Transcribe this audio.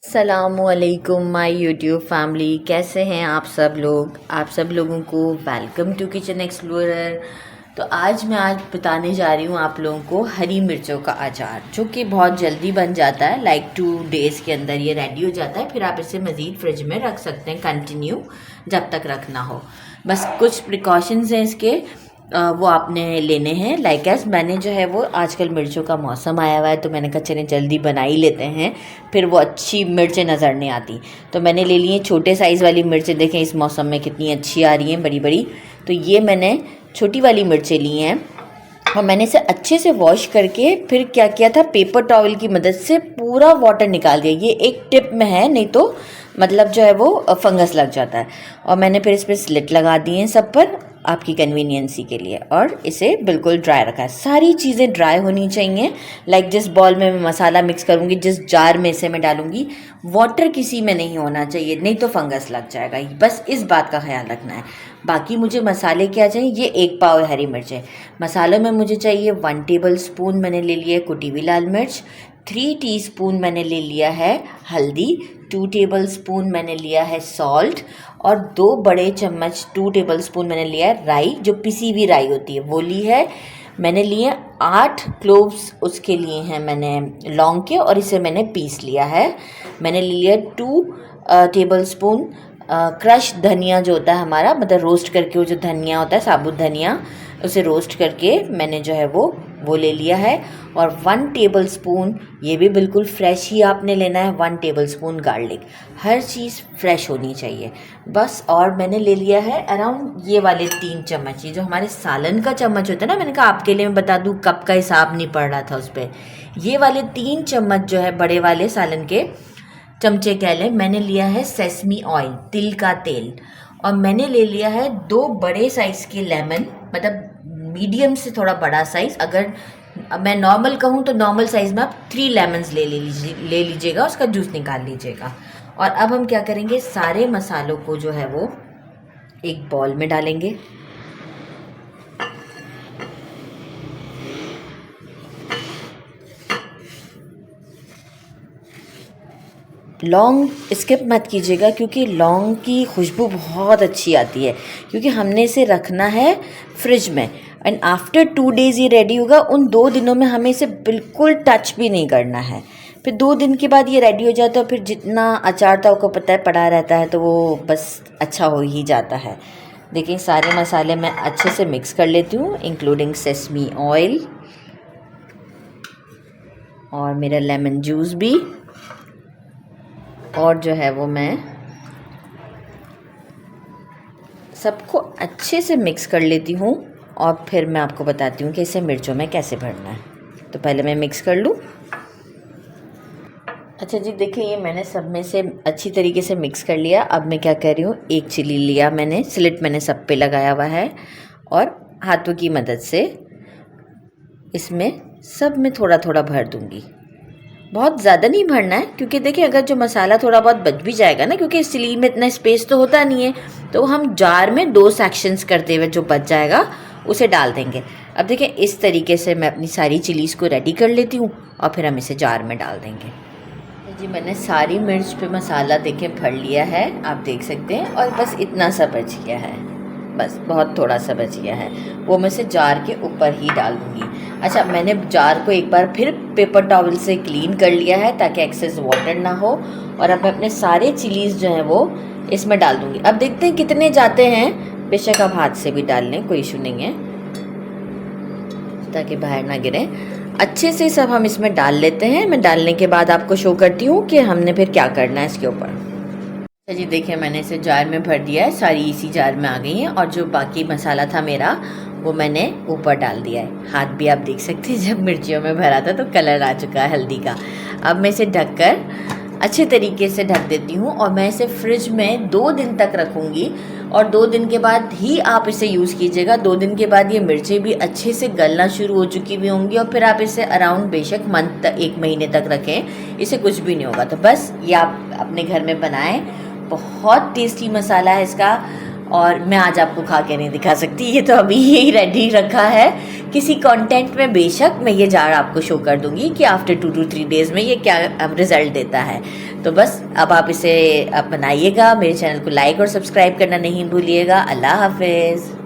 असलामुअलैकुम my YouTube family, कैसे हैं आप सब लोग। आप सब लोगों को वेलकम टू किचन एक्सप्लोरर। तो आज बताने जा रही हूँ आप लोगों को हरी मिर्चों का अचार, जो कि बहुत जल्दी बन जाता है। लाइक 2 डेज़ के अंदर ये रेडी हो जाता है। फिर आप इसे मज़ीद फ्रिज में रख सकते हैं, कंटिन्यू जब तक रखना हो। बस कुछ प्रिकॉशंस हैं इसके, वो आपने लेने हैं। लाइक एस मैंने जो है वो आजकल मिर्चों का मौसम आया हुआ है, तो मैंने कहा चलें जल्दी बना ही लेते हैं, फिर वो अच्छी मिर्चें नज़र नहीं आती। तो मैंने ले ली हैं छोटे साइज़ वाली मिर्चें। देखें इस मौसम में कितनी अच्छी आ रही हैं, बड़ी बड़ी। तो ये मैंने छोटी वाली मिर्चें ली हैं और मैंने इसे अच्छे से वॉश करके फिर क्या किया था, पेपर टॉवल की मदद से पूरा वाटर निकाल दिया। ये एक टिप में है, नहीं तो मतलब जो है वो फंगस लग जाता है। और मैंने फिर इस पर स्लिट लगा दी हैं सब पर, आपकी कन्वीनियंसी के लिए। और इसे बिल्कुल ड्राई रखा है। सारी चीज़ें ड्राई होनी चाहिए। लाइक जिस बॉल में मैं मसाला मिक्स करूँगी, जिस जार में इसे मैं डालूँगी, वाटर किसी में नहीं होना चाहिए, नहीं तो फंगस लग जाएगा। बस इस बात का ख्याल रखना है। बाकी मुझे मसाले क्या चाहिए, ये 1 पाव हरी मिर्चें। मसालों में मुझे चाहिए 1 टेबल स्पून मैंने ले लिया है कुटी हुई लाल मिर्च, 3 टीस्पून मैंने ले लिया है हल्दी, 2 टेबल स्पून मैंने लिया है सॉल्ट, और 2 बड़े चम्मच 2 टेबल स्पून मैंने लिया है राई, जो पिसी हुई राई होती है वो ली है मैंने। लिए 8 क्लोव्स उसके लिए हैं मैंने लौंग के, और इसे मैंने पीस लिया है। मैंने लिया 2 टेबल स्पून क्रश धनिया जो होता है हमारा, मतलब रोस्ट करके, वो जो धनिया होता है साबुत धनिया, उसे रोस्ट करके मैंने जो है वो ले लिया है। और 1 टेबल स्पून, ये भी बिल्कुल फ्रेश ही आपने लेना है, 1 टेबल स्पून गार्लिक। हर चीज़ फ्रेश होनी चाहिए बस। और मैंने ले लिया है अराउंड ये वाले 3 चम्मच, ये जो हमारे सालन का चम्मच होता है ना, मैंने कहा आपके लिए मैं बता दूँ, कप का हिसाब नहीं पड़ रहा था उस पर। ये वाले 3 चम्मच जो है बड़े वाले सालन के चमचे कह लें, मैंने लिया है सेसमी ऑयल, तिल का तेल। और मैंने ले लिया है 2 बड़े साइज़ के लेमन, मतलब मीडियम से थोड़ा बड़ा साइज़। अगर मैं नॉर्मल कहूँ तो नॉर्मल साइज़ में आप 3 लेमन्स ले लीजिएगा, उसका जूस निकाल लीजिएगा। और अब हम क्या करेंगे, सारे मसालों को जो है वो एक बॉल में डालेंगे। लौंग स्किप मत कीजिएगा, क्योंकि लौंग की खुशबू बहुत अच्छी आती है, क्योंकि हमने इसे रखना है फ्रिज में। एंड आफ्टर 2 डेज़ ये रेडी होगा। उन 2 दिनों में हमें इसे बिल्कुल टच भी नहीं करना है। फिर 2 दिन के बाद ये रेडी हो जाता है, फिर जितना अचार था आपको पता है पड़ा रहता है, तो वो बस अच्छा हो ही जाता है। देखिए सारे मसाले मैं अच्छे से मिक्स कर लेती हूँ, इंक्लूडिंग सेसमी ऑयल और मेरा लेमन जूस भी। और जो है वो मैं सबको अच्छे से मिक्स कर लेती हूँ, और फिर मैं आपको बताती हूँ कि इसे मिर्चों में कैसे भरना है। तो पहले मैं मिक्स कर लूँ। अच्छा जी, देखिए ये मैंने सब में से अच्छी तरीके से मिक्स कर लिया। अब मैं क्या कर रही हूँ, 1 चिली लिया मैंने, स्लिट मैंने सब पे लगाया हुआ है, और हाथों की मदद से इसमें सब में थोड़ा थोड़ा भर दूँगी। बहुत ज़्यादा नहीं भरना है, क्योंकि देखिए अगर जो मसाला थोड़ा बहुत बच भी जाएगा ना, क्योंकि इस चिली में इतना स्पेस तो होता नहीं है, तो हम जार में 2 सेक्शंस करते हुए जो बच जाएगा उसे डाल देंगे। अब देखिए इस तरीके से मैं अपनी सारी चिलीज़ को रेडी कर लेती हूँ, और फिर हम इसे जार में डाल देंगे। जी मैंने सारी मिर्च पे मसाला देखें भर लिया है, आप देख सकते हैं। और बस इतना सा बच गया है, बस बहुत थोड़ा सा बच गया है, वो मैं इसे जार के ऊपर ही डाल दूँगी। अच्छा, मैंने जार को एक बार फिर पेपर टॉवल से क्लीन कर लिया है, ताकि एक्सेस वाटर ना हो। और अब मैं अपने सारे चिलीज़ जो हैं वो इसमें डाल दूँगी। अब देखते हैं कितने जाते हैं, बेशक आप हाथ से भी डाल लें, कोई इशू नहीं है, ताकि बाहर ना गिरे। अच्छे से सब हम इसमें डाल लेते हैं। मैं डालने के बाद आपको शो करती हूँ कि हमने फिर क्या करना है इसके ऊपर। अच्छा जी, देखिए मैंने इसे जार में भर दिया है, सारी इसी जार में आ गई हैं। और जो बाकी मसाला था मेरा, वो मैंने ऊपर डाल दिया है। हाथ भी आप देख सकते हैं, जब मिर्चियों में भरा था तो कलर आ चुका है हल्दी का। अब मैं इसे ढककर अच्छे तरीके से ढक देती हूँ, और मैं इसे फ्रिज में 2 दिन तक रखूँगी। और 2 दिन के बाद ही आप इसे यूज़ कीजिएगा। 2 दिन के बाद ये मिर्चें भी अच्छे से गलना शुरू हो चुकी हुई होंगी, और फिर आप इसे अराउंड बेशक मंथ तक, 1 महीने तक रखें, इसे कुछ भी नहीं होगा। तो बस ये आप अपने घर में बनाएं, बहुत टेस्टी मसाला है इसका। और मैं आज आपको खा के नहीं दिखा सकती, ये तो अभी यही रेडी रखा है। किसी कंटेंट में बेशक मैं ये जार आपको शो कर दूंगी कि आफ्टर 2 to 3 डेज़ में ये क्या रिजल्ट देता है। तो बस अब आप इसे बनाइएगा। मेरे चैनल को लाइक और सब्सक्राइब करना नहीं भूलिएगा। अल्लाह हाफिज़।